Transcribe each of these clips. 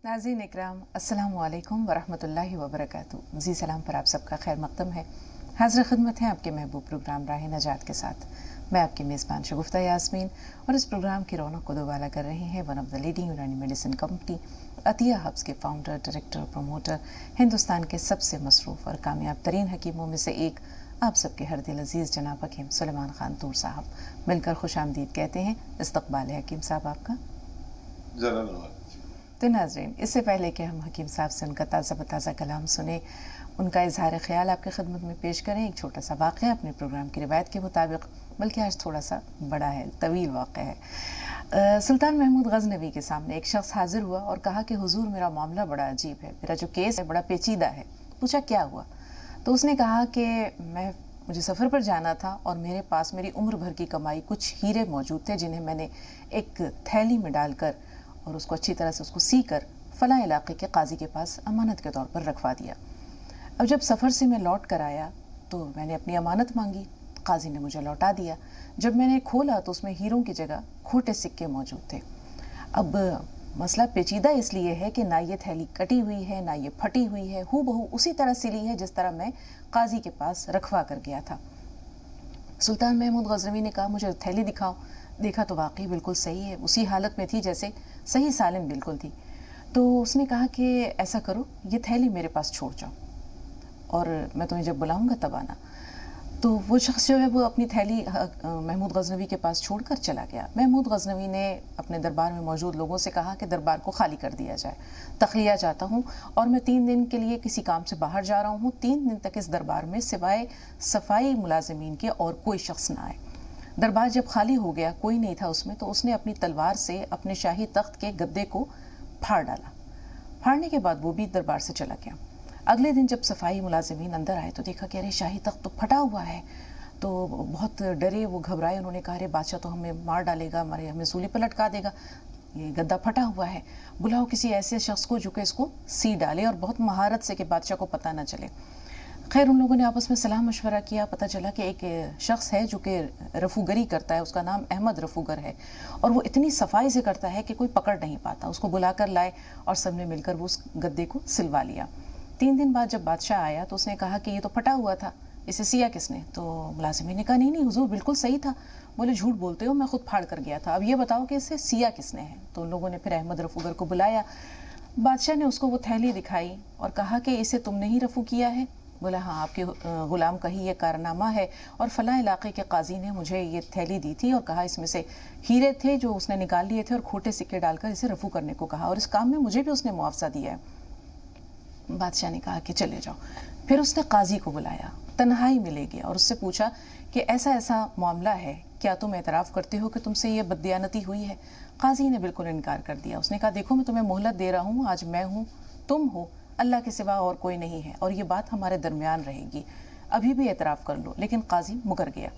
नाज़रीन इकराम, अस्सलामु अलैकुम वरहमतुल्लाहि वबरकातुहू। जी सलाम पर आप सबका खैर मक़दम है। हाज़िर खिदमत है आपके महबूब प्रोग्राम राह नजात के साथ। मैं आपकी मेज़बान शगुफ्ता यास्मीन और इस प्रोग्राम की रौनक को दोबारा कर रहे हैं वन ऑफ द लीडिंग यूनानी मेडिसिन कंपनी अतिया हब्स के फाउंडर, डायरेक्टर, प्रमोटर, हिंदुस्तान के सबसे मसरूफ़ और कामयाब तरीन हकीमों में से एक, आप सबके हर दिल अजीज़ जनाब हकीम सुलेमान खान तूर साहब। मिलकर खुशामदीद कहते हैं। इस्तक़बाल है हकीम साहब आपका। तो नाज़रीन, इससे पहले कि हम हकीम साहब से उनका ताज़ा बताज़ा कलाम सुने, उनका इजहार ख़याल आपकी खिदमत में पेश करें। एक छोटा सा वाक़या अपने प्रोग्राम की रिवायत के मुताबिक, बल्कि आज थोड़ा सा बड़ा है, तवील वाक़या है। सुल्तान महमूद गज़नवी के सामने एक शख्स हाजिर हुआ और कहा कि हुजूर, मेरा मामला बड़ा अजीब है, मेरा जो केस है बड़ा पेचीदा है। पूछा क्या हुआ? तो उसने कहा कि मुझे सफ़र पर जाना था और मेरे पास मेरी उम्र भर की कमाई कुछ हीरे मौजूद थे, जिन्हें मैंने एक थैली में डालकर और उसको अच्छी तरह से उसको सी कर फ़लाँ इलाके के काजी के पास अमानत के तौर पर रखवा दिया। अब जब सफ़र से मैं लौट कर आया तो मैंने अपनी अमानत मांगी, काजी ने मुझे लौटा दिया। जब मैंने खोला तो उसमें हीरों की जगह खोटे सिक्के मौजूद थे। अब मसला पेचीदा इसलिए है कि ना ये थैली कटी हुई है, ना ये फटी हुई है, हूबहू उसी तरह सिली है जिस तरह मैं काजी के पास रखवा कर गया था। सुल्तान महमूद गज़नवी ने कहा, मुझे थैली दिखाओ। देखा तो वाकई बिल्कुल सही है, उसी हालत में थी जैसे सही सालिम बिल्कुल थी। तो उसने कहा कि ऐसा करो, ये थैली मेरे पास छोड़ जाओ और मैं तुम्हें जब बुलाऊंगा तब आना। तो वो शख्स जो है वो अपनी थैली महमूद गज़नवी के पास छोड़कर चला गया। महमूद गज़नवी ने अपने दरबार में मौजूद लोगों से कहा कि दरबार को खाली कर दिया जाए, तखलिया चाहता हूँ और मैं 3 दिन के लिए किसी काम से बाहर जा रहा हूँ। 3 दिन तक इस दरबार में सिवाय सफाई मुलाजिमीन के और कोई शख्स ना आए। दरबार जब खाली हो गया, कोई नहीं था उसमें, तो उसने अपनी तलवार से अपने शाही तख्त के गद्दे को फाड़ डाला। फाड़ने के बाद वो भी दरबार से चला गया। अगले दिन जब सफाई मुलाजिमीन अंदर आए तो देखा कि अरे शाही तख्त तो फटा हुआ है। तो बहुत डरे, वो घबराए। उन्होंने कहा, अरे बादशाह तो हमें मार डालेगा, हमें सूली पर लटका देगा, ये गद्दा फटा हुआ है, बुलाओ किसी ऐसे शख्स को जो कि इसको सी डाले और बहुत महारत से, कि बादशाह को पता ना चले। खैर, उन लोगों ने आपस में सलाह मशवरा किया। पता चला कि एक शख्स है जो कि रफूगरी करता है, उसका नाम अहमद रफूगर है और वो इतनी सफाई से करता है कि कोई पकड़ नहीं पाता। उसको बुला कर लाए और सबने मिलकर वो उस गद्दे को सिलवा लिया। 3 दिन बाद जब बादशाह आया तो उसने कहा कि ये तो फटा हुआ था, इसे सिया किसने? तो मुलाजिमी ने कहा, नहीं नहीं हुजूर, बिल्कुल सही था। बोले, झूठ बोलते हो, मैं खुद फाड़ कर गया था, अब ये बताओ कि इसे सिया किसने है? तो उन लोगों ने फिर अहमद रफूगर को बुलाया। बादशाह ने उसको वो थैली दिखाई और कहा कि इसे तुमने ही रफू किया है? बोला, हाँ, आपके ग़ुलाम का ही ये कारनामा है और फ़लाँ इलाके के काजी ने मुझे ये थैली दी थी और कहा इसमें से हीरे थे जो उसने निकाल लिए थे और खोटे सिक्के डालकर इसे रफू करने को कहा, और इस काम में मुझे भी उसने मुआवजा दिया है। बादशाह ने कहा कि चले जाओ। फिर उसने काजी को बुलाया, तन्हाई में ले गया और उससे पूछा कि ऐसा ऐसा मामला है, क्या तुम एतराफ़ करते हो कि तुमसे ये बददियानती हुई है? काजी ने बिल्कुल इनकार कर दिया। उसने कहा, देखो, मैं तुम्हें मोहलत दे रहा हूँ, आज मैं हूँ, तुम हो, अल्लाह के सिवा और कोई नहीं है और ये बात हमारे दरमियान रहेगी, अभी भी एतराफ़ कर लो। लेकिन काजी मुकर गया।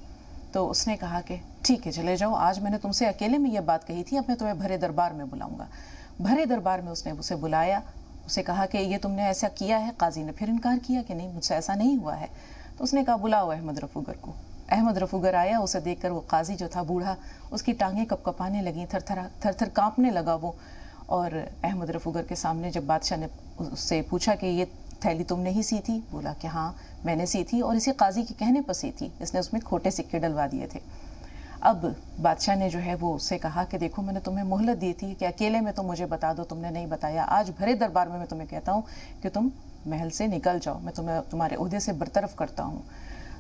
तो उसने कहा कि ठीक है, चले जाओ, आज मैंने तुमसे अकेले में ये बात कही थी, अब मैं तुम्हें भरे दरबार में बुलाऊंगा। भरे दरबार में उसने उसे बुलाया, उसे कहा कि ये तुमने ऐसा किया है? काजी ने फिर इनकार किया कि नहीं, मुझसे ऐसा नहीं हुआ है। तो उसने कहा, बुलाओ अहमद रफूगर को। अहमद रफूगर आया। उसे देखकर वो काजी जो था बूढ़ा, उसकी टांगें कपकपाने लगीं, थर थर काँपने लगा वो। और अहमद रफूगर के सामने जब बादशाह ने उससे पूछा कि ये थैली तुमने ही सी थी? बोला कि हाँ, मैंने सी थी और इसी काजी के कहने पर सी थी, इसने उसमें खोटे सिक्के डलवा दिए थे। अब बादशाह ने जो है वो उससे कहा कि देखो, मैंने तुम्हें मोहलत दी थी कि अकेले में तुम मुझे बता दो, तुमने नहीं बताया। आज भरे दरबार में मैं तुम्हें कहता हूँ कि तुम महल से निकल जाओ, मैं तुम्हें तुम्हारे ओहदे से बरतरफ करता हूँ।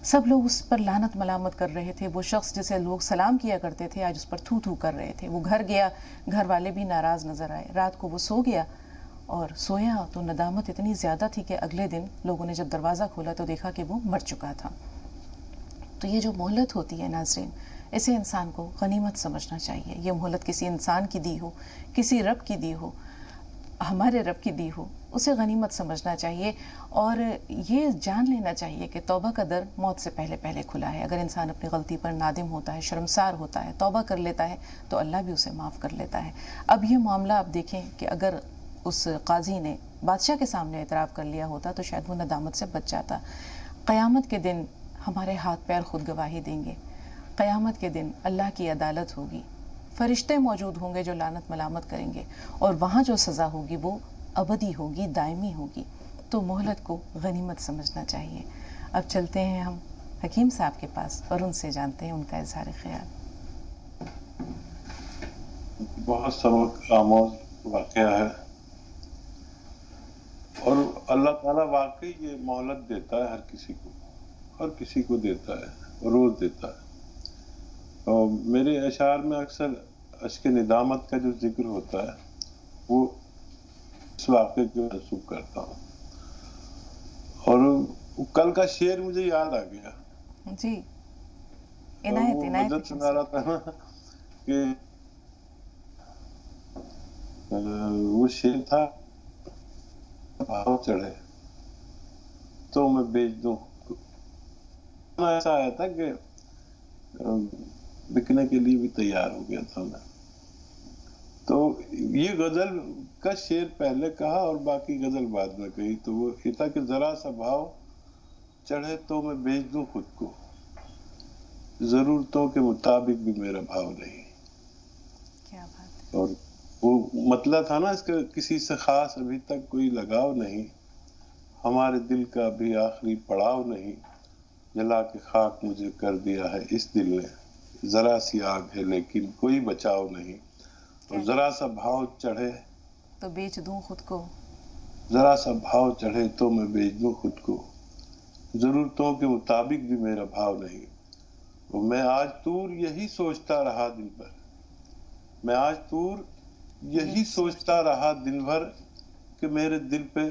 सब लोग उस पर लानत मलामत कर रहे थे। वो शख्स जिसे लोग सलाम किया करते थे आज उस पर थू थू कर रहे थे। वो घर गया, घर वाले भी नाराज़ नज़र आए। रात को वो सो गया और सोया तो नदामत इतनी ज़्यादा थी कि अगले दिन लोगों ने जब दरवाज़ा खोला तो देखा कि वो मर चुका था। तो ये जो मोहलत होती है नाज़रीन, इसे इंसान को गनीमत समझना चाहिए। ये मोहलत किसी इंसान की दी हो, किसी रब की दी हो, हमारे रब की दी हो, उसे गनीमत समझना चाहिए और ये जान लेना चाहिए कि तौबा का दर मौत से पहले पहले खुला है। अगर इंसान अपनी गलती पर नादिम होता है, शर्मसार होता है, तौबा कर लेता है तो अल्लाह भी उसे माफ़ कर लेता है। अब ये मामला आप देखें कि अगर उस काजी ने बादशाह के सामने एतराफ़ कर लिया होता तो शायद वो नदामत से बच जाता। क़यामत के दिन हमारे हाथ पैर खुद गवाही देंगे। क़यामत के दिन अल्लाह की अदालत होगी, फ़रिश्ते मौजूद होंगे जो लानत मलामत करेंगे और वहाँ जो सज़ा होगी वो अबदी होगी, दायमी होगी, तो मोहलत को गनीमत समझना चाहिए। अब चलते हैं हम हकीम साहब के पास और उनसे जानते हैं उनका इज़हार ख्याल। बहुत सबक आमोज वाक़या है और अल्लाह ताला वाकई ये मोहलत देता है हर किसी को देता है, रोज़ देता है। और मेरे अशार में अक्सर अश्क निदामत का जो जिक्र होता है वो इस वाक़े को मंसूब करता हूँ। और कल का शेर मुझे याद आ गया जी, इनायत मदद सुना रहा था ना कि वो शेर था, भाव चढ़े तो मैं बेच दूं। ऐसा आया था कि बिकने के लिए भी तैयार हो गया था मैं। तो ये गजल का शेर पहले कहा और बाकी गजल बाद में कही। तो वो ये था कि जरा सा भाव चढ़े तो मैं बेच दूं खुद को, जरूरतों के मुताबिक भी मेरा भाव नहीं। क्या बात है। और वो मतलब था ना इसका, किसी से खास अभी तक कोई लगाव नहीं, हमारे दिल का भी आखिरी पड़ाव नहीं, जला के खाक मुझे कर दिया है इस दिल ने, जरा सी आग है लेकिन कोई बचाव नहीं। और जरा सा भाव चढ़े तो बेच दूं खुद को, जरा सा भाव चढ़े तो मैं बेच दूं खुद को, जरूरतों के मुताबिक भी मेरा भाव नहीं। और मैं आज तूर यही सोचता रहा दिन भर, मैं आज तूर यही सोचता रहा दिन भर कि मेरे दिल पे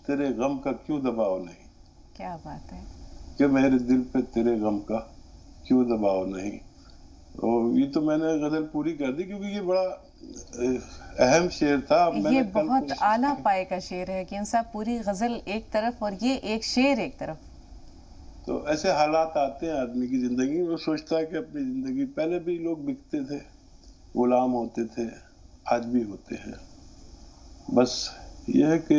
तेरे गम का क्यों दबाव नहीं। क्या बात है। कि मेरे दिल पे तेरे गम का क्यों दबाव नहीं। और ये तो मैंने गजल पूरी कर दी क्योंकि ये बड़ा अहम शेर था। ये बहुत आला पाए का शेर है कि इंसान पूरी गजल एक तरफ और ये एक शेर एक तरफ। तो ऐसे हालात आते हैं आदमी की जिंदगी में, वो सोचता है कि अपनी जिंदगी, पहले भी लोग बिकते थे, गुलाम होते थे, आज भी होते हैं। बस ये है कि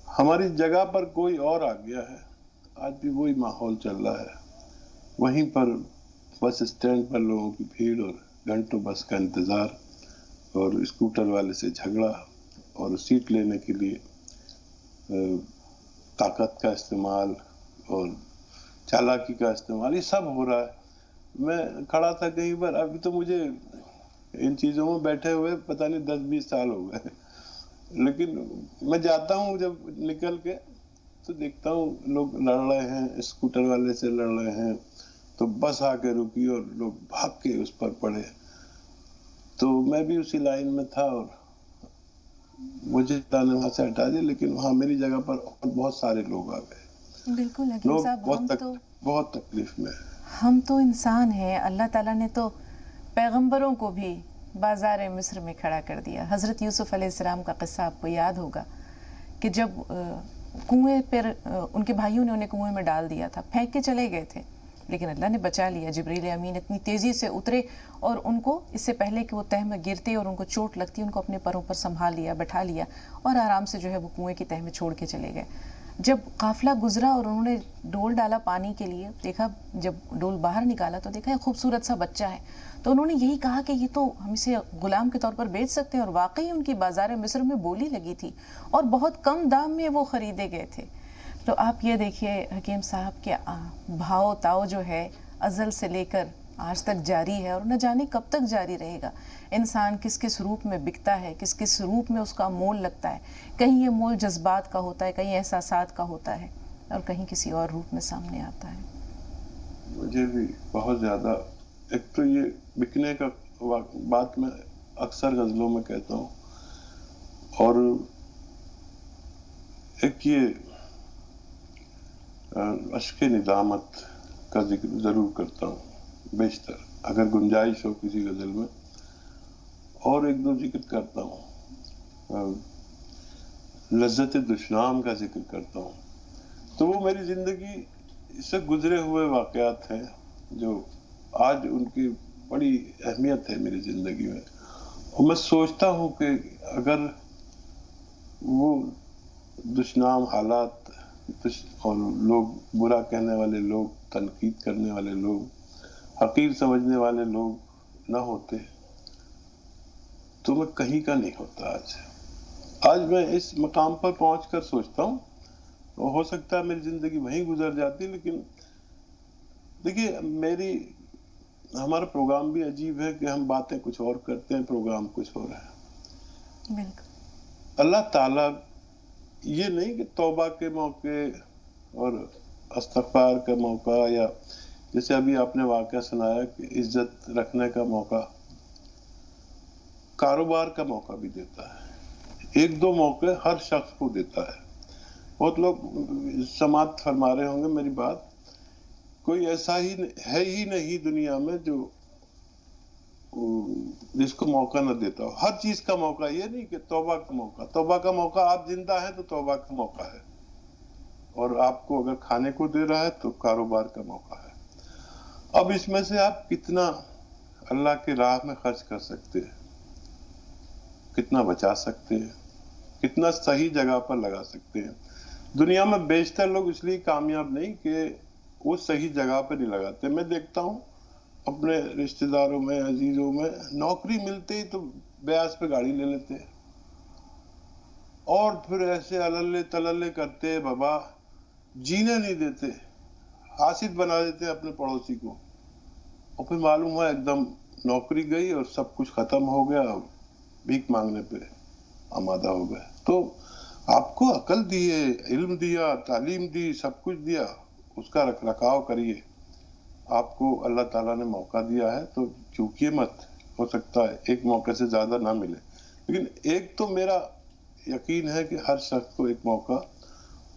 हमारी जगह पर कोई और आ गया है, आज भी वही माहौल चल रहा है। वहीं पर बस स्टैंड पर लोगों की भीड़ और घंटों बस का इंतज़ार और स्कूटर वाले से झगड़ा और सीट लेने के लिए ताकत का इस्तेमाल और चालाकी का इस्तेमाल, ये सब हो रहा है। मैं खड़ा था कहीं पर, अभी तो मुझे इन चीज़ों में बैठे हुए पता नहीं 10-20 साल हो गए, लेकिन मैं जाता हूँ जब निकल के तो देखता हूँ लोग लड़ रहे हैं, स्कूटर वाले से लड़ रहे हैं, तो बस आके रुकी और लोग भाग के उस पर पड़े। तो मैं भी उसी लाइन में था और मुझे वहां से हटा दिया, लेकिन वहाँ मेरी जगह पर और बहुत सारे लोग आ गए। बिल्कुल हकीम साहब, बहुत तकलीफ में हम तो इंसान हैं। अल्लाह ताला ने तो पैगंबरों को भी बाजार मिस्र में खड़ा कर दिया। हज़रत यूसुफ अलैहिस्सलाम का किस्सा आपको याद होगा कि जब कुएं पर उनके भाइयों ने उन्हें कुएं में डाल दिया था, फेंक के चले गए थे, लेकिन अल्लाह ने बचा लिया। जिब्रील अमीन इतनी तेज़ी से उतरे और उनको, इससे पहले कि वो तह में गिरते और उनको चोट लगती, उनको अपने परों पर संभाल लिया, बैठा लिया और आराम से जो है वो कुएं की तह में छोड़ के चले गए। जब काफिला गुजरा और उन्होंने डोल डाला पानी के लिए, देखा, जब डोल बाहर निकाला तो देखा एक खूबसूरत सा बच्चा है, तो उन्होंने यही कहा कि ये तो हम इसे गुलाम के तौर पर बेच सकते हैं। और वाकई उनकी बाजार मिस्र में बोली लगी थी और बहुत कम दाम में वो ख़रीदे गए थे। तो आप ये देखिए हकीम साहब के भाव ताव जो है अज़ल से लेकर आज तक जारी है और न जाने कब तक जारी रहेगा। इंसान किस किस रूप में बिकता है, किस किस रूप में उसका मोल लगता है। कहीं ये मोल जज्बात का होता है, कहीं एहसासात का होता है और कहीं किसी और रूप में सामने आता है। मुझे भी बहुत ज़्यादा, एक तो ये बिकने का बात मैं अक्सर गज़लों में कहता हूँ, और एक ये अश्क निदामत का जिक्र ज़रूर करता हूँ बेशतर, अगर गुंजाइश हो किसी गज़ल में, और एक दो जिक्र करता हूँ। लज्जत दुश्नाम का जिक्र करता हूँ। तो वो मेरी ज़िंदगी से गुजरे हुए वाक़यात हैं जो आज उनकी बड़ी अहमियत है मेरी ज़िंदगी में। और मैं सोचता हूँ कि अगर वो दुश्नाम हालात और लोग, बुरा कहने वाले लोग, तनकीद करने वाले लोग, हकीर समझने वाले लोग ना होते तो मैं कहीं का नहीं होता आज। آج میں اس مقام پر پہنچ کر سوچتا ہوں ہو سکتا ہے میری زندگی وہیں گزر جاتی، لیکن دیکھیے ہمارا پروگرام بھی عجیب ہے کہ ہم باتیں کچھ اور کرتے ہیں، پروگرام کچھ اور ہے۔ بالکل اللہ تعالیٰ یہ نہیں کہ توبہ کے موقع اور استغفار کا موقع، یا جیسے ابھی آپ نے واقعہ سنایا کہ عزت رکھنے کا موقع، کاروبار کا موقع بھی دیتا ہے، ایک دو موقع ہر شخص کو دیتا ہے۔ بہت لوگ سماعت فرما رہے ہوں گے میری بات، کوئی ایسا ہی ہے ہی نہیں دنیا میں جو جس کو موقع نہ دیتا ہو۔ ہر چیز کا موقع، یہ نہیں کہ توبہ کا موقع، توبہ کا موقع آپ زندہ ہیں تو توبہ کا موقع ہے، اور آپ کو اگر کھانے کو دے رہا ہے تو کاروبار کا موقع ہے۔ اب اس میں سے آپ کتنا اللہ کی راہ میں خرچ کر سکتے ہیں، کتنا بچا سکتے ہیں، کتنا صحیح جگہ پر لگا سکتے ہیں۔ دنیا میں بیشتر لوگ اس لیے کامیاب نہیں کہ وہ صحیح جگہ پہ نہیں لگاتے۔ میں دیکھتا ہوں اپنے رشتہ داروں میں، عزیزوں میں، نوکری ملتے ہی تو بیاس پہ گاڑی لے لیتے ہیں، اور پھر ایسے اللے تللے کرتے، بابا جینے نہیں دیتے، حاسد بنا دیتے اپنے پڑوسی کو، اور پھر معلوم ہوا ایک دم نوکری گئی اور سب کچھ ختم ہو گیا، بھیک مانگنے پہ آمادہ ہو گئے۔ تو آپ کو عقل دیے، علم دیا، تعلیم دی، سب کچھ دیا، اس کا رکھ رکھاؤ کریے۔ آپ کو اللہ تعالیٰ نے موقع دیا ہے تو چوکیے مت، ہو سکتا ہے ایک موقع سے زیادہ نہ ملے، لیکن ایک تو میرا یقین ہے کہ ہر شخص کو ایک موقع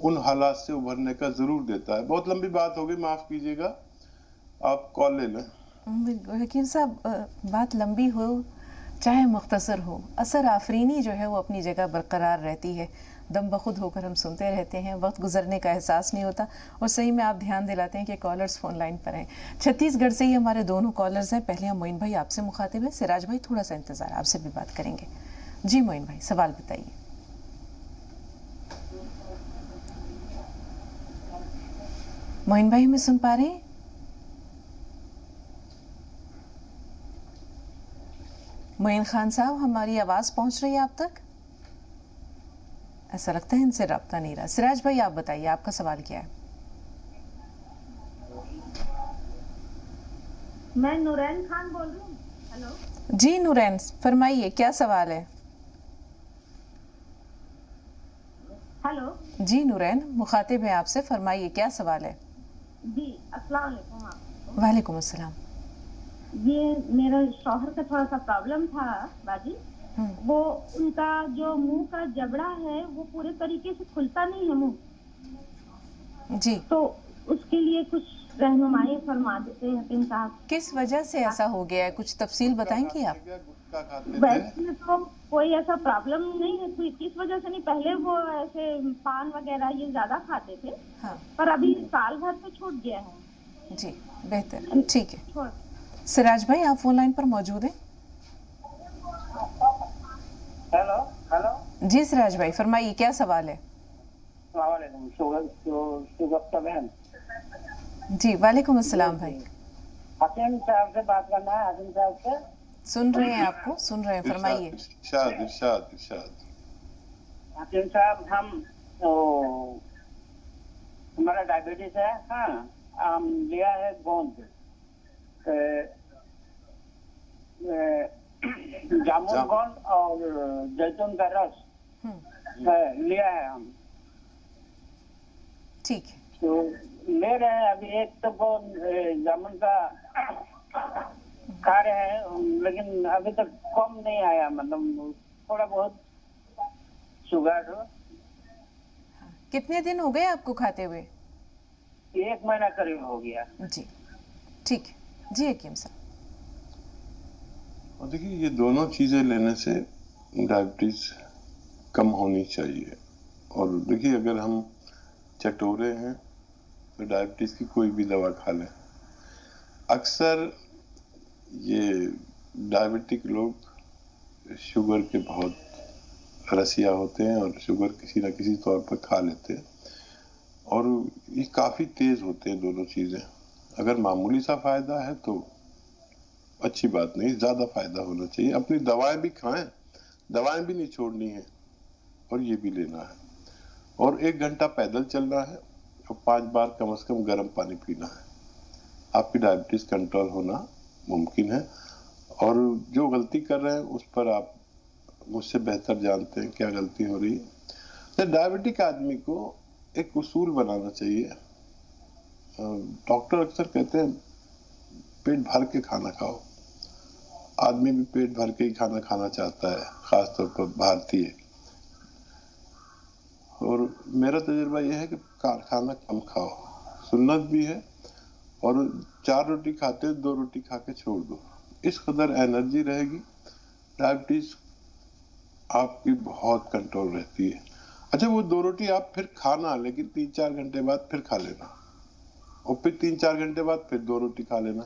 ان حالات سے ابھرنے کا ضرور دیتا ہے۔ بہت لمبی بات ہو گئی، معاف کیجیے گا، آپ کال لے لیں۔ بالکل حکیم صاحب، بات لمبی ہو چاہے مختصر ہو، اثر آفرینی جو ہے وہ اپنی جگہ برقرار رہتی ہے، دم بخود ہو کر ہم سنتے رہتے ہیں، وقت گزرنے کا احساس نہیں ہوتا، اور صحیح میں آپ دھیان دلاتے ہیں کہ کالرز فون لائن پر ہیں۔ چھتیس گڑھ سے ہی ہمارے دونوں کالرز ہیں۔ پہلے ہم معین بھائی آپ سے مخاطب ہیں، سراج بھائی تھوڑا سا انتظار، آپ سے بھی بات کریں گے۔ جی معین بھائی، سوال بتائیے۔ معین بھائی ہمیں سن پا رہے ہیں؟ معین خان صاحب، ہماری آواز پہنچ رہی ہے آپ تک؟ ایسا لگتا ہے ان سے رابطہ نہیں رہا۔ سراج بھائی آپ بتائیے، آپ کا سوال کیا ہے؟ میں نورین خان بول رہی ہوں۔ ہلو جی نورین، فرمائیے کیا سوال ہے؟ ہلو جی نورین، مخاطب ہیں آپ سے، فرمائیے کیا سوال ہے؟ جی السلام علیکم آپ کو۔ وعلیکم السلام۔ یہ میرا شوہر کا تھوڑا سا پرابلم تھا باجی، وہ ان کا جو منہ کا جبڑا ہے وہ پورے طریقے سے کھلتا نہیں ہے منہ، جی، تو اس کے لیے کچھ رہنمائی فرما دیتے ہیں حکیم صاحب۔ کس وجہ سے ایسا ہو گیا ہے؟ کچھ تفصیل بتائیں گی آپ؟ گٹکا کھاتے تھے؟ ویسے تو کوئی ایسا پرابلم نہیں ہے، کوئی کس وجہ سے نہیں، پہلے وہ ایسے پان وغیرہ یہ زیادہ کھاتے تھے، ہاں پر ابھی سال بھر سے چھوٹ گیا ہے۔ جی، بہتر، ٹھیک ہے۔ چھوڑ سراج بھائی آپ فون لائن پر موجود ہیں؟ ہیلو ہیلو، جی سراج بھائی فرمائیے کیا سوال ہے؟ السلام علیکم، شگفتہ بہن۔ جی وعلیکم السلام بھائی، حکیم صاحب سے بات کرنا ہے، حکیم صاحب سے۔ سن رہے ہیں آپ کو، سن رہے ہیں، فرمائیے۔ ارشاد ارشاد ارشاد۔ حکیم صاحب، ہمارا ڈائبٹیز ہے، ہاں، ہم لیا ہے گوند، جامن گوند اور زیتون کا رس لیا ہے ہم، ٹھیک ہے، تو لے رہے ہیں ابھی۔ ایک تو وہ جامن کا کھا رہے ہیں، لیکن ابھی تک کم نہیں آیا، مطلب تھوڑا بہت شوگر ہو۔ کتنے دن ہو گئے آپ کو کھاتے ہوئے؟ 1 مہینہ قریب ہو گیا۔ جی ٹھیک ہے، جی حکیم صاحب۔ اور دیکھیے یہ دونوں چیزیں لینے سے ڈائبٹیز کم ہونی چاہیے، اور دیکھیے اگر ہم چٹورے ہیں تو ڈائبٹیز کی کوئی بھی دوا کھا لیں۔ اکثر یہ ڈائبٹک لوگ شوگر کے بہت رسیا ہوتے ہیں، اور شوگر کسی نہ کسی طور پر کھا لیتے ہیں، اور یہ کافی تیز ہوتے ہیں دونوں چیزیں۔ اگر معمولی سا فائدہ ہے تو اچھی بات نہیں، زیادہ فائدہ ہونا چاہیے۔ اپنی دوائیں بھی کھائیں، دوائیں بھی نہیں چھوڑنی ہیں، اور یہ بھی لینا ہے. اور 1 گھنٹہ پیدل چلنا ہے اور 5 بار کم از کم گرم پانی پینا ہے. آپ کی ڈائبٹیز کنٹرول ہونا ممکن ہے. اور جو غلطی کر رہے ہیں اس پر آپ مجھ سے بہتر جانتے ہیں کیا غلطی ہو رہی ہے. ڈائبٹک آدمی کو ایک اصول بنانا چاہیے. ڈاکٹر اکثر کہتے ہیں پیٹ بھر کے کھانا کھاؤ. آدمی بھی پیٹ بھر کے ہی کھانا کھانا چاہتا ہے، خاص طور پر بھارتی ہے. اور میرا تجربہ یہ ہے کہ کھانا کم کھاؤ، سنت بھی ہے. اور 4 روٹی کھاتے 2 روٹی کھا کے چھوڑ دو، اس قدر انرجی رہے گی. ڈائبٹیز آپ کی بہت کنٹرول رہتی ہے. اچھا وہ 2 روٹی آپ پھر کھانا، لیکن 3-4 گھنٹے بعد پھر کھا لینا، اور پھر 3-4 گھنٹے بعد پھر 2 روٹی کھا لینا.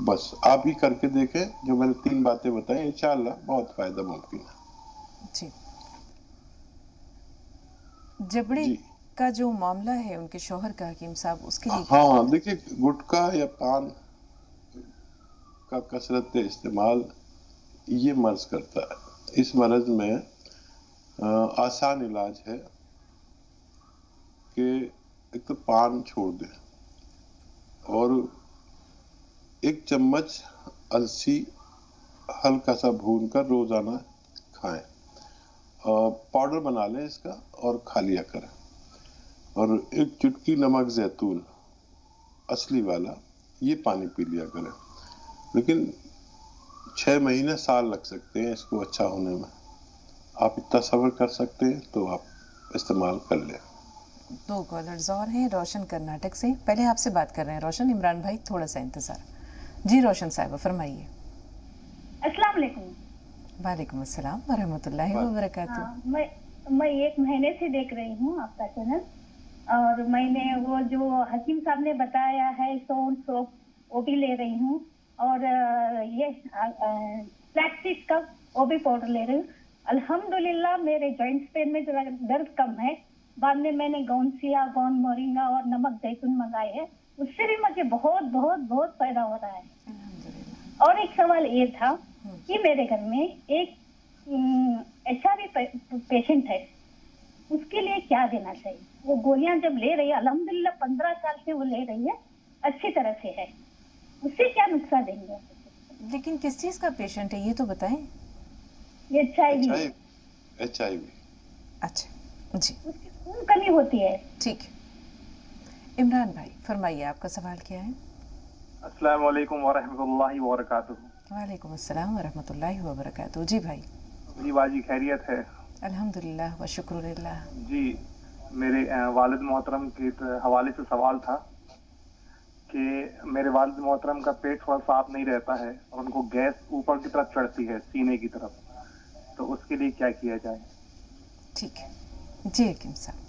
بس آپ ہی کر کے دیکھیں جو میں نے 3 باتیں بتائیں، انشاءاللہ بہت فائدہ ممکن ہے. جی. جبڑے جی کا جو معاملہ ہے ان کے شوہر کا حکیم صاحب، اس کے لیے ہاں دیکھیے، گٹکا یا پان کا کثرت استعمال یہ مرض کرتا ہے. اس مرض میں آسان علاج ہے کہ ایک تو پان چھوڑ دیں اور 1 چمچ السی ہلکا سا بھون کر روزانہ کھائیں. پاؤڈر بنا لیں اس کا اور کھا لیا کریں. اور 1 چٹکی نمک زیتون اصلی والا یہ پانی پی لیا کریں. لیکن 6 مہینے سال لگ سکتے ہیں اس کو اچھا ہونے میں. آپ اتنا صبر کر سکتے ہیں تو آپ استعمال کر لیں. 2 کالرز اور ہیں. روشن کرناٹک سے پہلے آپ سے بات کر رہے ہیں. روشن، عمران بھائی تھوڑا سا انتظار. جی روشن صاحبہ فرمائیے. السلام علیکم. وعلیکم السلام ورحمۃ اللہ وبرکاتہ. میں 1 مہینے سے دیکھ رہی ہوں آپ کا چینل، اور میں نے وہ جو حکیم صاحب نے بتایا ہے سونٹ سوپ وہ بھی لے رہی ہوں، اور یہ فلیکس سیڈ کا وہ بھی پاؤڈر لے رہی ہوں. الحمدللہ میرے جوائنٹس پین میں درد کم ہے. بعد میں نے گونسیا، گون مورنگا اور نمک زیتون منگائے ہیں، اس سے بھی مجھے بہت بہت بہت فائدہ ہو رہا ہے. اور ایک سوال یہ تھا کہ میرے گھر میں ایک HIV پیشنٹ ہے، اس کے لیے کیا دینا چاہیے؟ وہ گولیاں جب لے رہی ہے، الحمدللہ 15 سال سے وہ لے رہی ہے، اچھی طرح سے ہے، اس سے کیا نسخہ دیں گے؟ لیکن کس چیز کا پیشنٹ ہے یہ تو بتائیں. یہ HIV. اچھا جی، اس کی خون کمی ہوتی ہے. ٹھیک. عمران بھائی فرمائیے، آپ کا سوال کیا ہے؟ السلام علیکم ورحمۃ اللہ وبرکاتہ. وعلیکم السلام ورحمۃ اللہ وبرکاتہ. جی بھائی. جی باجی خیریت ہے؟ الحمدللہ و شکر للہ. جی میرے والد محترم کے حوالے سے سوال تھا کہ میرے والد محترم کا پیٹ تھوڑا صاف نہیں رہتا ہے اور ان کو گیس اوپر کی طرف چڑھتی ہے، سینے کی طرف، تو اس کے لیے کیا کیا جائے؟ ٹھیک ہے جی حکیم صاحب.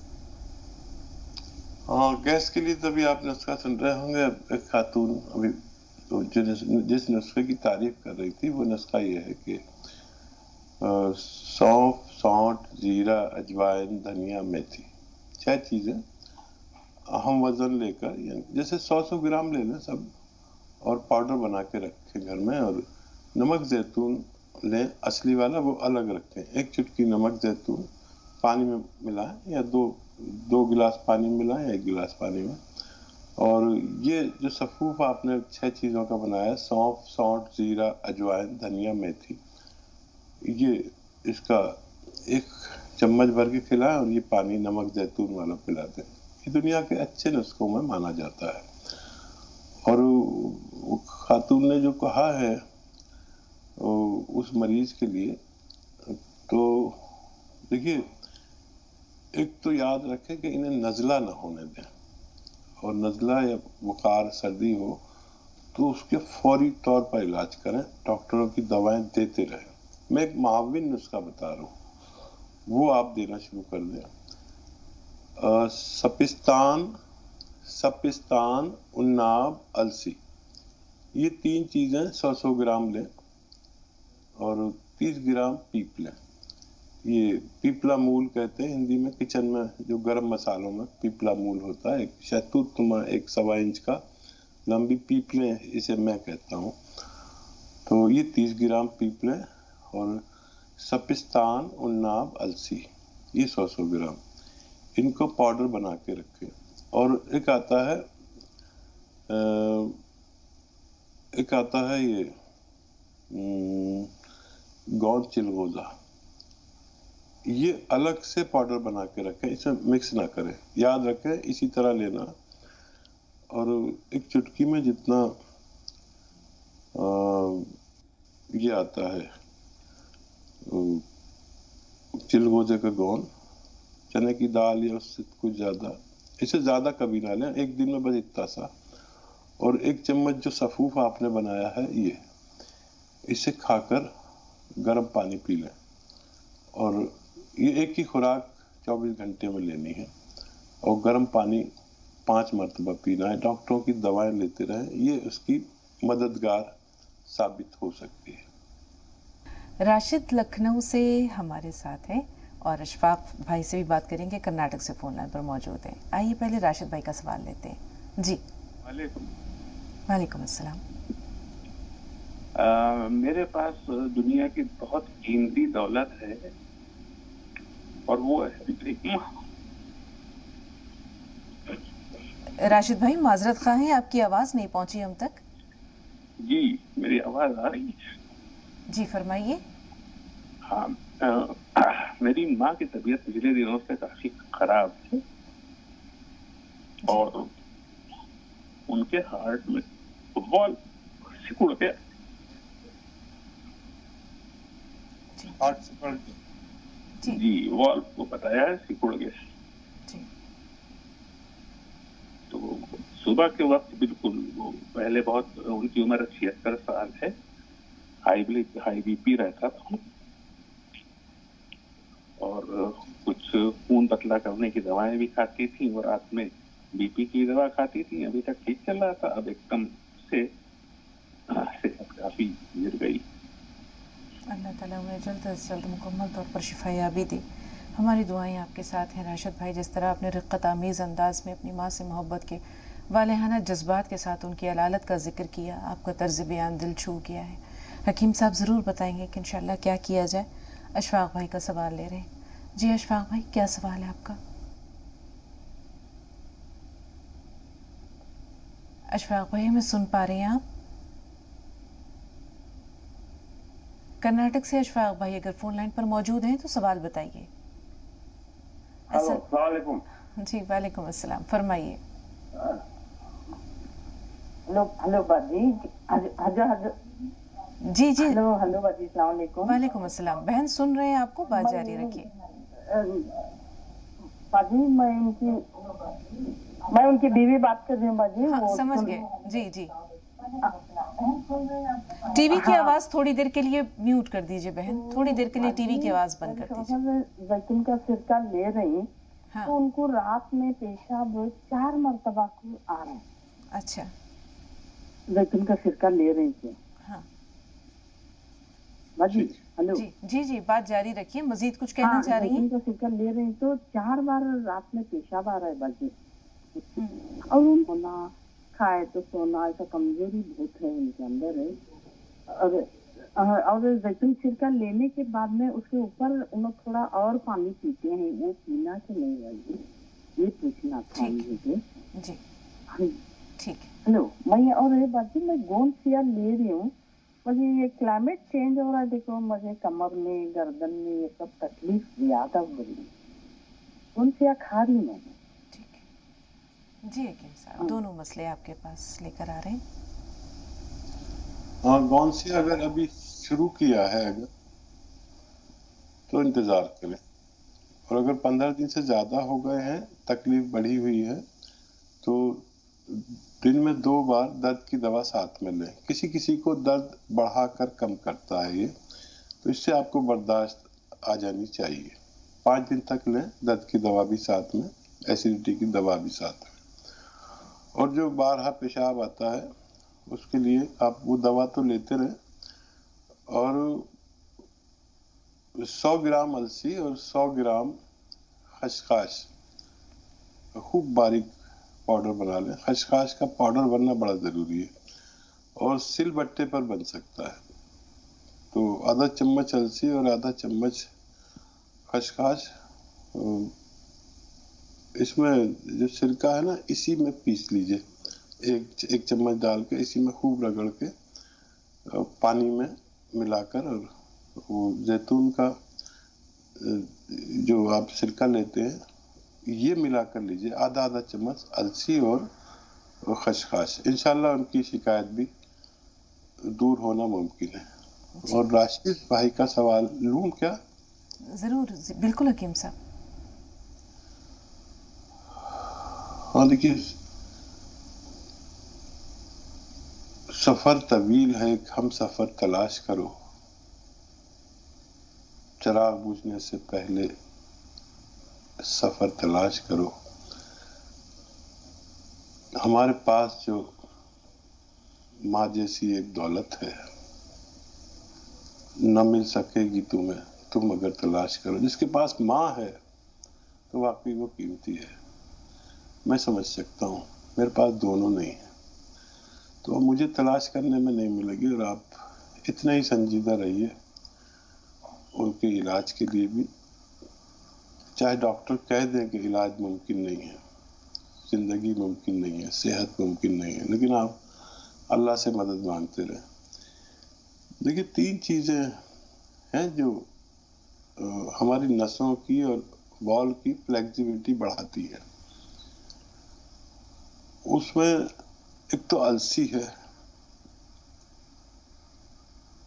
ہاں گیس کے لیے تبھی آپ نسخہ سن رہے ہوں گے. ایک خاتون ابھی جس نسخے کی تعریف کر رہی تھی، وہ نسخہ یہ ہے کہ سونف، سونٹ، زیرہ، اجوائن، دھنیا، میتھی، 6 چیزیں ہم وزن لے کر، یعنی جیسے 100 گرام لے لیں سب، اور پاؤڈر بنا کے رکھیں گھر میں. اور نمک زیتون لیں اصلی والا، وہ الگ رکھیں. 1 چٹکی نمک زیتون پانی میں ملائیں، یا 2 گلاس پانی میں ملائیں، 1 گلاس پانی میں. اور یہ جو صفوف آپ نے 6 چیزوں کا بنایا، سونف، سونٹ، زیرہ، اجوائن، دھنیا، میتھی، یہ اس کا 1 چمچ بھر کے کھلائیں، اور یہ پانی نمک زیتون والا پلا دیں. یہ دنیا کے اچھے نسخوں میں مانا جاتا ہے. اور خاتون نے جو کہا ہے اس مریض کے لیے، تو دیکھیے ایک تو یاد رکھیں کہ انہیں نزلہ نہ ہونے دیں. اور نزلہ یا بخار، سردی ہو تو اس کے فوری طور پر علاج کریں، ڈاکٹروں کی دوائیں دیتے رہیں. میں ایک معاون نسخہ بتا رہا ہوں، وہ آپ دینا شروع کر دیں. سپستان، اناب، السی، یہ 3 چیزیں 100 گرام لیں، اور 30 گرام پیپ لیں. یہ پیپلا مول کہتے ہیں ہندی میں. کچن میں جو گرم مسالوں میں پیپلا مول ہوتا ہے، ایک شہتوت نما 1 انچ کا لمبی پیپلیں اسے میں کہتا ہوں. تو یہ 30 گرام پیپلیں، اور سپستان، اناب، السی، ये 100 ग्राम, इनको पाउडर बना के रखें। और एक आता है ये गोंद चिलगोजा, ये अलग से पाउडर बना के रखें, इसे मिक्स ना करें, याद रखें इसी तरह लेना। और एक चुटकी में जितना ये आता है चिलगोजे का गोंद, चने की दाल या उससे कुछ ज़्यादा, इससे ज़्यादा कभी ना लें, एक दिन में बस इतना सा। और 1 चम्मच जो सफ़ूफ आपने बनाया है ये, इसे खाकर गर्म पानी पी लें। और ये एक ही खुराक 24 घंटे में लेनी है, और गर्म पानी 5 मरतबा पीना है। डॉक्टरों की दवाएं लेते रहें, ये उसकी मददगार साबित हो सकती है। राशिद लखनऊ से हमारे साथ हैं और अशफाक भाई से भी बात करेंगे, कर्नाटक से फोन लाइन पर मौजूद हैं। आइए पहले राशिद भाई का सवाल लेते हैं जी। वालेकुम अस्सलाम। मेरे पास दुनिया की बहुत कीमती दौलत है और वो है। राशिद भाई माजरत खा हैं, आपकी आवाज़ नहीं पहुंची हम तक। जी मेरी आवाज़ आ रही है? जी फरमाइए। हाँ, मेरी माँ की तबीयत पिछले दिनों से काफी खराब है और उनके हार्ट में वॉल्व सिकुड़ गया। हार्ट सिकुड़ गया? जी, वॉल्व को बताया है सिकुड़ गया। तो सुबह के वक्त बिल्कुल, वो पहले बहुत, उनकी उम्र 76 साल है, हाई बीपी रहता था और कुछ खून पतला करने की दवाएं भी खाती थी और रात में बीपी की दवा खाती थी। अभी तक ठीक चल रहा था, अब एकदम से सेहत काफी गिर गई। अल्लाह ताला उन्हें जल्द से जल्द मुकम्मल तौर पर शिफायाबी दे। हमारी दुआएं आपके साथ हैं राशिद भाई। जिस तरह आपने रिक्कत आमीज़ अंदाज में अपनी माँ से मोहब्बत के वालेहाना जज्बात के साथ उनकी अलालत का जिक्र किया, आपका तर्ज बयान दिल छू गया है। हकीम साहब ज़रूर बताएंगे कि इंशाल्लाह क्या किया जाए। अशफाक भाई का सवाल ले रहे हैं जी। अशफाक भाई क्या सवाल है आपका? अशफाक भाई हमें सुन पा रहे हैं आप? कर्नाटक से अशफाक भाई अगर फोन लाइन पर मौजूद हैं तो सवाल बताइए। अस्सलाम वालेकुम। जी वालेकुम अस्सलाम, फरमाइए। हेलो बाजी। जी जी हेलो बाजी, अस्सलाम वालेकुम। वालेकुम अस्सलाम। बहन सुन रहे हैं आपको, बात जारी रखिए। बाजी मैं उनकी बीवी बात कर रही हूँ बाजी। हाँ, समझ गए। जी जी टीवी की आवाज थोड़ी देर के लिए म्यूट कर दीजिए बहन, थोड़ी देर के लिए टीवी की आवाज बंद कर दीजिए। जैतून का सिरका ले रही, हाँ। तो उनको रात में पेशाब 4 मरतबा को आ रहा है। अच्छा, जैतून का सिरका ले रही थी। हाँ बाजी हेलो। जी जी जी बात जारी रखिए, मजीद कुछ कहना चाह रही हैं? जैतून का सिरका ले रही तो 4 बार रात में पेशाब आ रहा है बाजी। और उनको खाए तो सोना, ऐसा कमजोरी बहुत है उनके अंदर है। और जैतून सिरका लेने के बाद में उसके ऊपर उन्हें थोड़ा और पानी पीते हैं, वो पीना कि नहीं भाई, ये पूछना था मुझे जी। ठीक है। हेलो, मैं और ये बात मैं गोंद सिया ले रही हूँ। मुझे ये क्लाइमेट चेंज हो रहा है, देखो मुझे कमर में, गर्दन में ये सब तकलीफ ज्यादा हो रही है। गोंद सिया खा रही हूँ। जी हकीम साहब, दोनों मसले आपके पास लेकर आ रहे हैं। हाँ, गौनसिया अगर अभी शुरू किया है अगर, तो इंतज़ार करें। और अगर 15 दिन से ज़्यादा हो गए हैं, तकलीफ बढ़ी हुई है, तो दिन में 2 बार दर्द की दवा साथ में लें। किसी किसी को दर्द बढ़ाकर कम करता है ये, तो इससे आपको बर्दाश्त आ जानी चाहिए। 5 दिन तक लें, दर्द की दवा भी साथ में, एसिडिटी की दवा भी साथ में। और जो बारहा पेशाब आता है उसके लिए आप वो दवा तो लेते रहें, और 100 ग्राम अलसी और 100 ग्राम खसखस खूब बारीक पाउडर बना लें। खसखस का पाउडर बनना बड़ा ज़रूरी है और सिल बट्टे पर बन सकता है। तो आधा चम्मच अलसी और आधा चम्मच खसखस اس میں جو سرکہ ہے نا اسی میں پیس لیجئے، ایک چمچ ڈال کے اسی میں خوب رگڑ کے پانی میں ملا کر، اور وہ زیتون کا جو آپ سرکہ لیتے ہیں یہ ملا کر لیجئے، آدھا چمچ السی اور خشخاش، انشاءاللہ ان کی شکایت بھی دور ہونا ممکن ہے۔ اور راشد بھائی کا سوال لوں کیا؟ ضرور، بالکل حکیم صاحب۔ ہاں دیکھیے، سفر طویل ہے، ہم سفر تلاش کرو، چراغ بجھنے سے پہلے سفر تلاش کرو۔ ہمارے پاس جو ماں جیسی ایک دولت ہے نہ مل سکے گی تمہیں، تم اگر تلاش کرو۔ جس کے پاس ماں ہے تو واقعی وہ قیمتی ہے، میں سمجھ سکتا ہوں، میرے پاس دونوں نہیں ہیں تو مجھے تلاش کرنے میں نہیں ملے گی، اور آپ اتنا ہی سنجیدہ رہیے ان کے علاج کے لیے بھی، چاہے ڈاکٹر کہہ دیں کہ علاج ممکن نہیں ہے، زندگی ممکن نہیں ہے، صحت ممکن نہیں ہے، لیکن آپ اللہ سے مدد مانگتے رہیں۔ دیکھیے 3 چیزیں ہیں جو ہماری نسوں کی اور وال کی فلیکسیبلٹی بڑھاتی ہے، اس میں ایک تو السی ہے،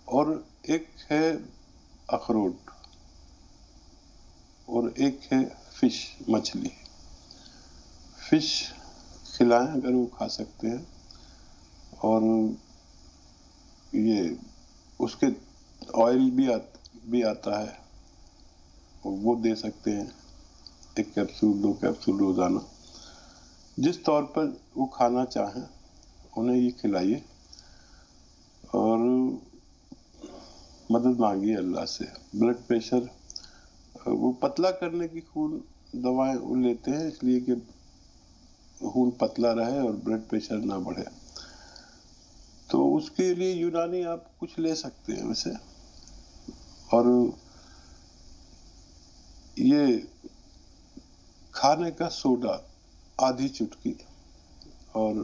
اور ایک ہے اخروٹ، اور ایک ہے فش، مچھلی۔ فش کھلائیں اگر وہ کھا سکتے ہیں، اور یہ اس کے آئل بھی آتا ہے، وہ دے سکتے ہیں، 1 کیپسول 2 کیپسول روزانہ، جس طور پر وہ کھانا چاہیں انہیں یہ کھلائیے، اور مدد مانگیے اللہ سے۔ بلڈ پریشر وہ پتلا کرنے کی خون دوائیں وہ لیتے ہیں، اس لیے کہ خون پتلا رہے اور بلڈ پریشر نہ بڑھے، تو اس کے لیے یونانی آپ کچھ لے سکتے ہیں ویسے، اور یہ کھانے کا سوڈا آدھی چٹکی، اور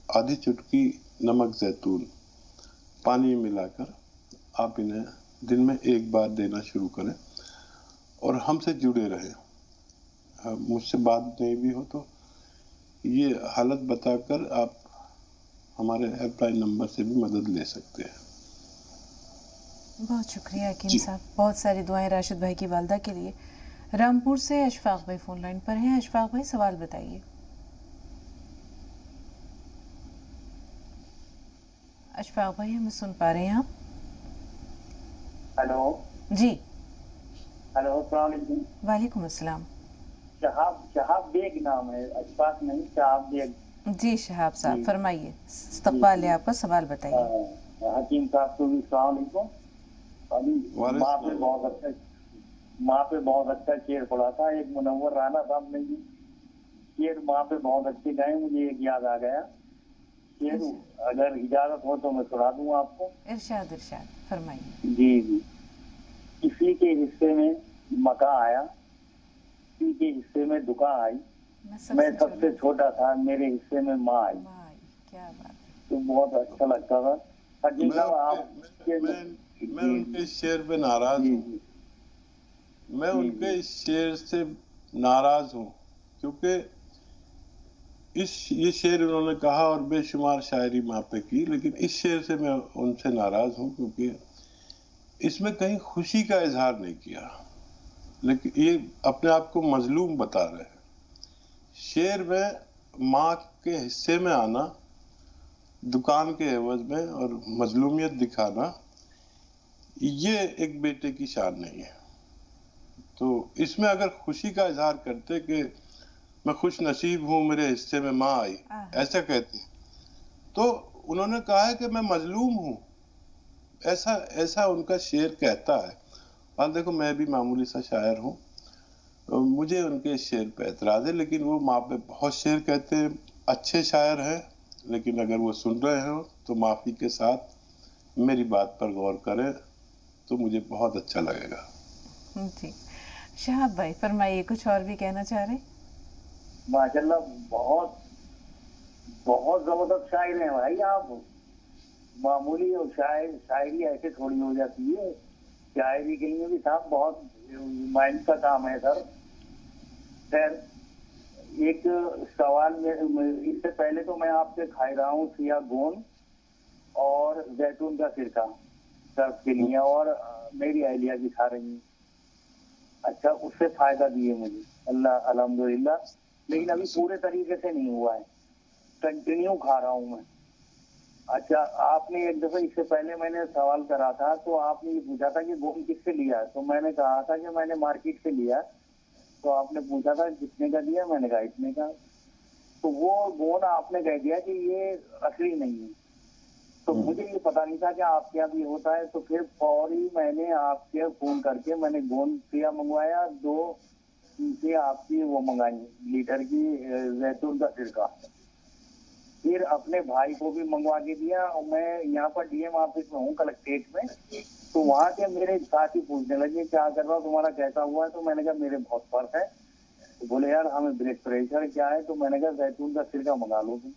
آدھی چٹکی نمک زیتون پانی ملا کر آپ انہیں دن میں 1 بار دینا شروع کریں، اور ہم سے جڑے رہیں۔ مجھ سے بات نہیں بھی ہو تو یہ حالت بتا کر آپ ہمارے ہیلپ لائن نمبر سے بھی مدد لے سکتے ہیں۔ بہت شکریہ حکیم صاحب، بہت ساری دعائیں راشد بھائی کی والدہ کے لیے۔ رامپور سے اشفاق بھائی فون لائن پر ہیں۔ اشفاق بھائی سوال بتائیے۔ اشفاق بھائی ہمیں سن پا رہے ہیں آپ؟ ہیلو جی ہیلو، السلام علیکم۔ وعلیکم السلام۔ شہاب بیگ نام ہے، اشفاق نہیں، شہاب بیگ۔ جی شہاب صاحب فرمائیے، استقبال ہے آپ کا، سوال بتائیے۔ حکیم صاحب کو بھی السلام علیکم۔ ابھی ماں پہ بہت اچھا شعر پڑا تھا، ایک منور رانا صاحب نے بھی شعر ماں پہ بہت اچھے گائے، مجھے ایک یاد آ گیا شعر، اگر اجازت ہو تو میں سنا دوں آپ کو۔ ارشاد فرمائیے۔ جی، کسی کے حصے میں مکہ آیا، کسی کے حصے میں دکا آئی، میں سب سے چھوٹا تھا، میرے حصے میں ماں آئی۔ کیا بات، تو بہت اچھا لگتا تھا۔ میں ان کے شعر پہ ناراض ہوں، میں ان کے اس شعر سے ناراض ہوں، کیونکہ یہ شعر انہوں نے کہا اور بے شمار شاعری ماں پہ کی، لیکن اس شعر سے میں ان سے ناراض ہوں، کیونکہ اس میں کہیں خوشی کا اظہار نہیں کیا، لیکن یہ اپنے آپ کو مظلوم بتا رہے ہیں۔ شعر میں ماں کے حصے میں آنا، دکان کے عوض میں، اور مظلومیت دکھانا، یہ ایک بیٹے کی شان نہیں ہے۔ تو اس میں اگر خوشی کا اظہار کرتے کہ میں خوش نصیب ہوں میرے حصے میں ماں آئی، ایسا کہتے، تو انہوں نے کہا ہے کہ میں مظلوم ہوں، ایسا ان کا شعر کہتا ہے۔ اور دیکھو میں بھی معمولی سا شاعر ہوں، مجھے ان کے شعر پہ اعتراض ہے، لیکن وہ ماں پہ بہت شعر کہتے ہیں، اچھے شاعر ہیں، لیکن اگر وہ سن رہے ہوں تو معافی کے ساتھ میری بات پر غور کریں تو مجھے بہت اچھا لگے گا۔ جی शहाब भाई फरमाइए, कुछ और भी कहना चाह रहे? माशाल्लाह बहुत बहुत जबरदस्त शायर हैं भाई आप। मामूली और शायरी ऐसे थोड़ी हो जाती है, शायरी के लिए भी साहब बहुत माइंड का काम है सर। खैर एक सवाल में इससे पहले तो मैं आपसे खाई रहा हूँ सिया गोन और जैतून का सिरका सर्फ के लिए, और मेरी अहलिया भी खा रही है। अच्छा, उससे फायदा दिए मुझे अल्लाह अल्हम्दुलिल्लाह, लेकिन अभी पूरे तरीके से नहीं हुआ है, कंटिन्यू खा रहा हूँ मैं। अच्छा, आपने एक दफा इससे पहले मैंने सवाल करा था तो आपने ये पूछा था कि गोंद किससे लिया, तो मैंने कहा था कि मैंने मार्केट से लिया। तो आपने पूछा था कितने का दिया, मैंने कहा इतने का। तो वो गोंद आपने कह दिया कि ये असली नहीं है। तो मुझे ये पता नहीं था कि आपके यहाँ भी होता है। तो फिर फौरी मैंने आपके फोन करके मैंने गोंद सिया मंगवाया, 2 चीजें आपकी वो मंगाई, लीटर की जैतून का सिरका। फिर अपने भाई को भी मंगवा के दिया, और मैं यहाँ पर डीएम ऑफिस में हूँ कलेक्ट्रेट में। तो वहाँ के मेरे साथी पूछने लगे क्या कर रहा हो, तुम्हारा कैसा हुआ है? तो मैंने कहा मेरे बहुत फर्क है। तो बोले यार हमें ब्लड प्रेशर क्या है? तो मैंने कहा जैतून का सिरका मंगा लो तुम।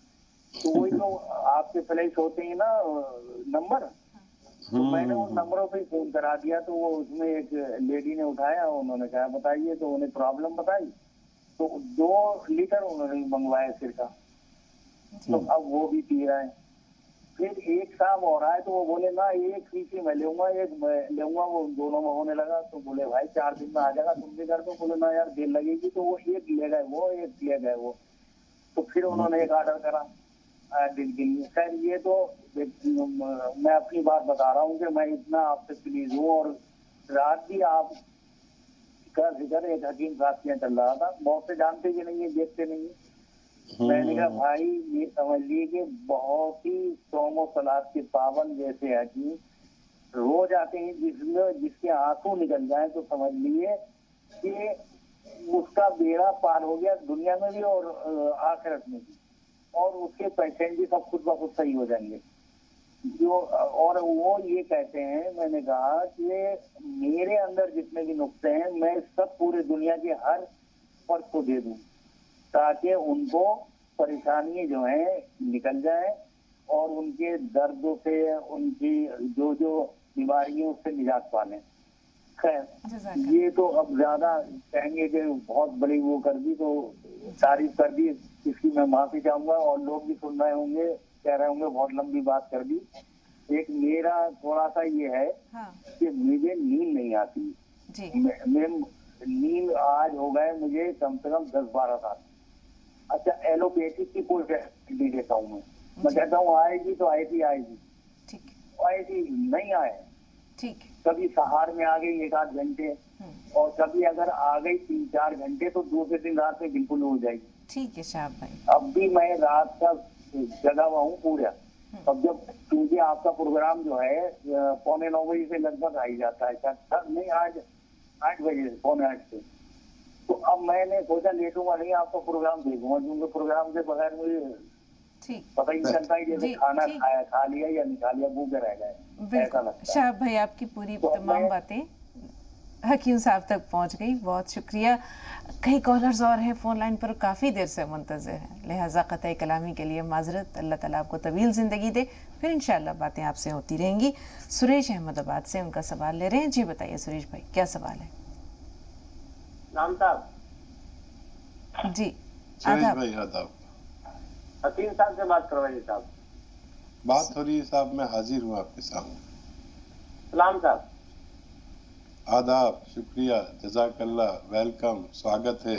तो वही तो आपके फ्लैश होते हैं ना नंबर, तो मैंने उन नंबरों पे फोन करा दिया। तो वो उसमें एक लेडी ने उठाया, उन्होंने कहा बताइए, तो उन्हें प्रॉब्लम बताई। तो 2 लीटर उन्होंने मंगवाया सिरका, तो अब वो भी पी रहा है। फिर एक साहब हो रहा है, तो वो बोले ना एक शीशी मैं लूंगा, एक मैं लूंगा। वो दोनों में होने लगा। तो बोले भाई 4 दिन में आ जाएगा, तुम भी कर दो। बोले ना यार देर लगेगी। तो वो एक ले गए वो, एक ले गए वो। तो फिर उन्होंने एक ऑर्डर करा दिन के लिए। खैर ये तो मैं अपनी बात बता रहा हूँ कि मैं इतना आपसे प्लीज हूँ। और रात भी आप जिक्र एक हकीम साहब के यहाँ चल रहा था, बहुत से जानते भी नहीं है, देखते नहीं है। मैंने कहा भाई ये समझ लिए कि बहुत ही सोमो सलाद के पावन जैसे हकीम रोज आते हैं, जिसके आंसू निकल जाए तो समझ लिए कि उसका बेड़ा पार हो गया, दुनिया में भी और आखिरत में भी। और उसके पेशेंट भी सब खुद ब खुद सही हो जाएंगे जो। और वो ये कहते हैं, मैंने कहा कि मेरे अंदर जितने भी नुक्से हैं मैं सब पूरे दुनिया के हर फर्द को दे दूं, ताकि उनको परेशानी जो है निकल जाए और उनके दर्दों से, उनकी जो जो बीमारियों उससे निजात पा लें। खैर ये तो अब ज्यादा कहेंगे कि बहुत बड़ी वो कर दी, तो तारीफ कर दी, इसकी मैं माफी चाहूंगा। और लोग भी सुन रहे होंगे, कह रहे होंगे बहुत लंबी बात कर दी। एक मेरा थोड़ा सा ये है कि मुझे नींद नहीं आती जी। मैं नींद आज हो गए मुझे कम से कम 10-12 साल। अच्छा, एलोपैथिक की कोई नहीं देता हूँ मैं कहता हूँ आएगी तो आएगी, आएगी नहीं आए, ठीक। कभी सहार में आ गई 1-8 घंटे, और कभी अगर आ गई 3-4 घंटे तो दूसरे दिन रात में बिल्कुल हो जाएगी। ठीक है शहाब भाई, अब भी मैं रात का जगा हुआ हूँ पूरा। अब जब क्योंकि आपका प्रोग्राम जो है 8:45 बजे से लगभग आ ही जाता है, नहीं आज 8 बजे से 7:45 से। तो अब मैंने सोचा लेटूंगा नहीं, आपका प्रोग्राम देखूंगा, क्योंकि प्रोग्राम के बगैर मुझे पता ही नहीं चलता है जैसे खाना खाया, खा लिया या नहीं खा लिया, भूखे रह गए, ऐसा लगता है। शहाब भाई आपकी पूरी तमाम बातें हकीम साहब तक पहुंच गई, बहुत शुक्रिया। कई कॉलर्स और हैं फोन लाइन पर, काफ़ी देर से मुंतज़िर हैं, लिहाजा क़तई कलामी के लिए माजरत। अल्लाह ताला आपको तवील ज़िंदगी दे, फिर इंशाअल्लाह बातें आपसे होती रहेंगी। सुरेश अहमदाबाद से उनका सवाल ले रहे हैं। जी बताइए सुरेश भाई, क्या सवाल है? नाम साहब जी आदाब। हकीम साहब से बात करवाइए साहब। बात हो रही है साहब, मैं हाजिर हूँ आपके सामने। सलाम साहब। आदाब, शुक्रिया, जज़ाकल्लाह, वेलकम, स्वागत है।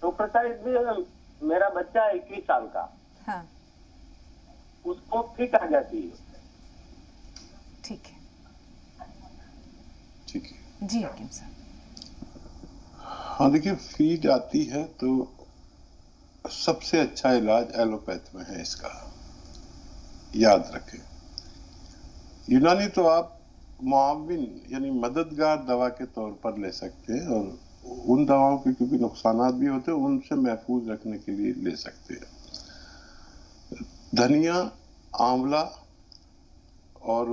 डॉक्टर साहब, मेरा बच्चा है 21 साल का। हाँ। उसको फिट आ जाती है। ठीक है, ठीक है जी हकीम साहब। हाँ देखिए, फीड आती है तो सबसे अच्छा इलाज एलोपैथ में है, इसका याद रखें। यूनानी तो आप मुआविन यानी मददगार दवा के तौर पर ले सकते हैं, और उन दवाओं के क्योंकि नुकसानात भी होते हैं, उनसे महफूज रखने के लिए ले सकते हैं। धनिया, आंवला और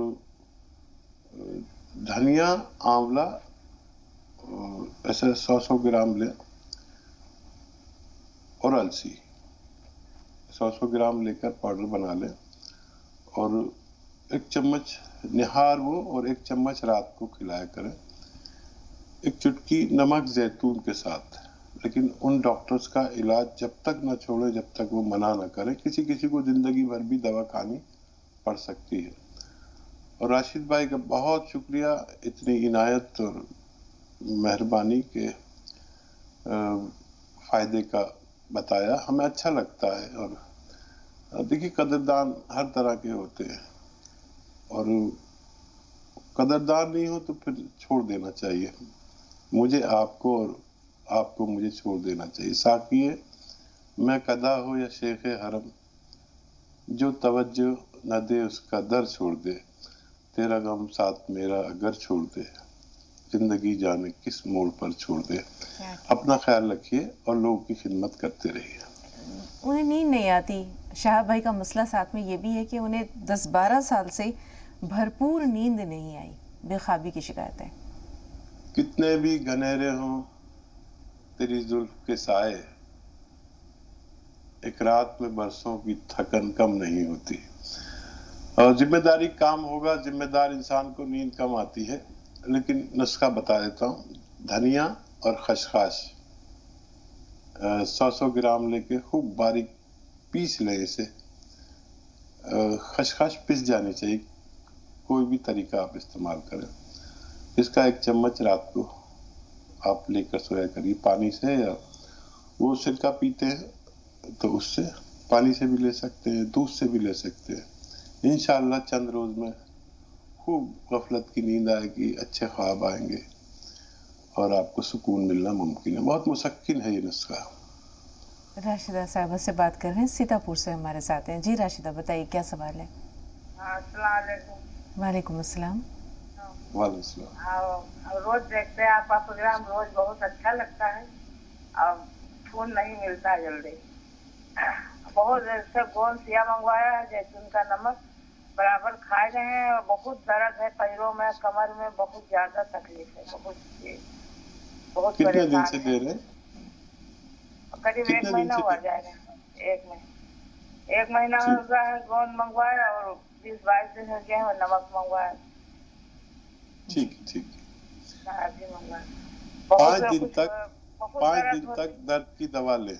ऐसे 100 ग्राम लें और अलसी 100 ग्राम लेकर पाउडर बना लें और 1 चम्मच निहार वो और 1 चम्मच रात को खिलाया करें। 1 चुटकी नमक जैतून के साथ। लेकिन उन डॉक्टर्स का इलाज जब तक न छोड़े जब तक वो मना न करें। किसी किसी को जिंदगी भर भी दवा खानी पड़ सकती है। और राशिद भाई का बहुत शुक्रिया इतनी इनायत और मेहरबानी के फायदे का बताया, हमें अच्छा लगता है। और देखिए कदरदान हर तरह के होते हैं और कदरदान नहीं हो तो फिर छोड़ देना चाहिए। मुझे आपको और आपको मुझे छोड़ देना चाहिए। साकिए मैं कदा हो या शेख हरम, जो तवज्जो न दे उसका दर छोड़ दे, तेरा गम साथ मेरा अगर छोड़ दे, जिंदगी जाने किस मोड़ पर छोड़ दे। अपना ख्याल रखिए और लोगों की खिदमत करते रहिए। उन्हें नींद नहीं आती। शाह भाई का मसला साथ में ये भी है कि उन्हें 10-12 साल से भरपूर नींद नहीं आई, बेख्वाबी की शिकायत है। कितने भी घनेरे हों तेरी जुल्फ के साए, एक रात में बरसों की थकन कम नहीं होती। और जिम्मेदारी काम होगा, जिम्मेदार इंसान को नींद कम आती है। लेकिन नुस्खा बता देता हूँ। धनिया और खसखस 100 ग्राम लेके खूब बारीक पीस ले इसे। खसखस पिस जानी चाहिए, कोई भी तरीका आप इस्तेमाल करें। इसका 1 चम्मच रात को आप लेकर सोया करिए पानी से, या वो सिरका पीते हैं तो उससे पानी से भी ले सकते हैं, दूध से भी ले सकते हैं। इंशाअल्लाह चंद रोज में खूब गफलत की नींद आएगी, अच्छे ख्वाब आएंगे और आपको सुकून मिलना मुमकिन है। बहुत मुसक्किन है ये नुस्खा। राशिदा साहबा से बात कर रहे हैं, सीतापुर से हमारे साथ हैं। जी राशिदा बताइए क्या सवाल है? वालेकुम अस्सलाम। रोज देखते हैं आपका प्रोग्राम, रोज बहुत अच्छा लगता है। अब फोन नहीं मिलता जल्दी। बहुत से गोंद सिया मंगवाया है, जैतून का नमक बराबर खा रहे हैं और बहुत दर्द है पैरों में, कमर में बहुत ज्यादा तकलीफ है। बहुत कितने दिन से दे रहे हैं? करीब 1 महीना हुआ जाएगा। 1 महीना हो गया है। गोंद मंगवाया और 20-22 दिन हो गए हैं नमक मंगवाया। ठीक ठीक। 5 दिन तक दर्द की दवा लें।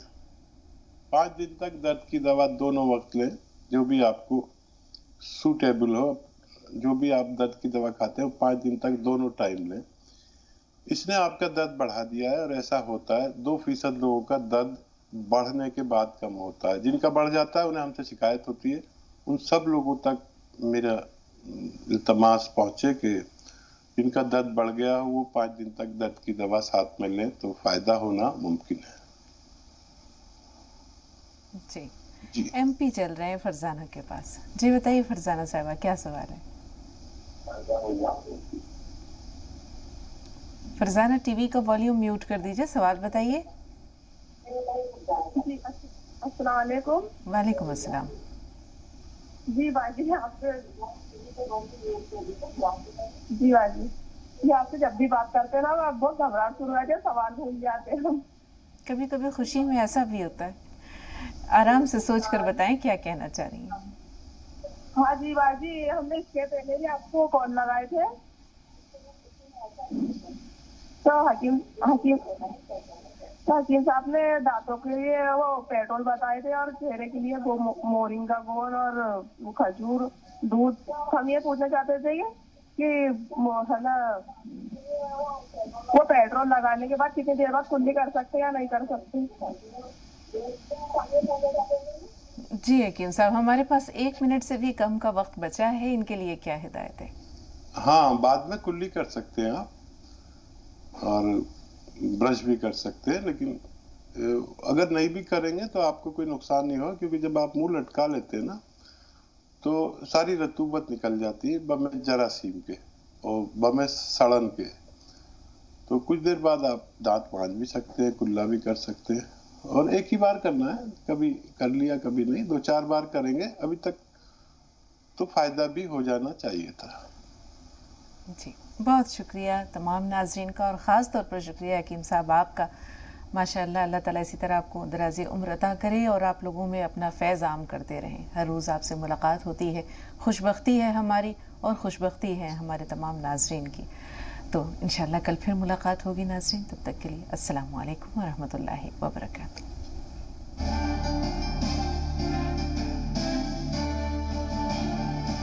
5 दिन तक दर्द की दवा दोनों वक्त लें, जो भी आपको सूटेबल हो। जो भी आप दर्द की दवा खाते हो 5 दिन तक दोनों टाइम लें। इसने आपका दर्द बढ़ा दिया है और ऐसा होता है 2% लोगों का दर्द बढ़ने के बाद कम होता है। जिनका बढ़ जाता है उन्हें हमसे शिकायत होती है। उन सब लोगों तक मेरा इल्तमास पहुंचे कि जिनका दर्द बढ़ गया हो वो 5 दिन तक दर्द की दवा साथ में लें तो फायदा होना मुमकिन है। जी MP चल रहे हैं फरजाना के पास। जी बताइए फरजाना साहबा क्या सवाल है? फरजाना टीवी का वॉल्यूम म्यूट कर दीजिए, सवाल बताइए। अस्सलाम वालेकुम। वालेकुम अस्सलाम। जी बाजी आपसे ये आपसे जब भी बात करते हैं ना बहुत घबराहट शुरू हो जाती है, सवाल भूल जाते हैं। कभी कभी खुशी में ऐसा भी होता है। आराम से सोच कर बताएं क्या कहना चाह रही हैं। हाँ जी बाजी, हमने इसके पहले भी आपको कॉल लगाए थे तो हकीम साहब ने दांतों के लिए वो पेट्रोल बताए थे और चेहरे के लिए मोरिंगा गोंद और खजूर दूध। हम ये पूछना चाहते थे कि है ना वो पेट्रोल लगाने के बाद कितनी देर बाद कुल्ली कर सकते या नहीं कर सकते? जी हकीम साहब, हमारे पास 1 मिनट से भी कम का वक्त बचा है, इनके लिए क्या हिदायत है? हाँ, बाद में कुल्ली कर सकते हैं आप और ब्रश भी कर सकते हैं, लेकिन अगर नहीं भी करेंगे तो आपको कोई नुकसान नहीं होगा, क्योंकि जब आप मुंह लटका लेते हैं ना तो सारी रतूबत निकल जाती है बमे जरासीम के और बमे सड़न के। तो कुछ देर बाद आप दांत मांज भी सकते हैं, कुल्ला भी कर सकते हैं। और एक ही बार करना है, कभी कर लिया कभी नहीं, 2-4 बार करेंगे अभी तक तो फायदा भी हो जाना चाहिए था। जी, बहुत शुक्रिया तमाम नाजरीन का, और ख़ास तौर पर शुक्रिया हकीम साहब आपका। माशाअल्लाह, अल्लाह ताला इसी तरह आपको दराज़ी उम्र अता करे और आप लोगों में अपना फैज़ आम करते रहें। हर रोज़ आपसे मुलाकात होती है, खुशबख्ती है हमारी और खुशबख्ती है हमारे तमाम नाजरीन की। तो इंशाअल्लाह कल फिर मुलाकात होगी नाजरीन, तब तक के लिए अस्सलामु अलैकुम व रहमतुल्लाहि व बरकातुहू।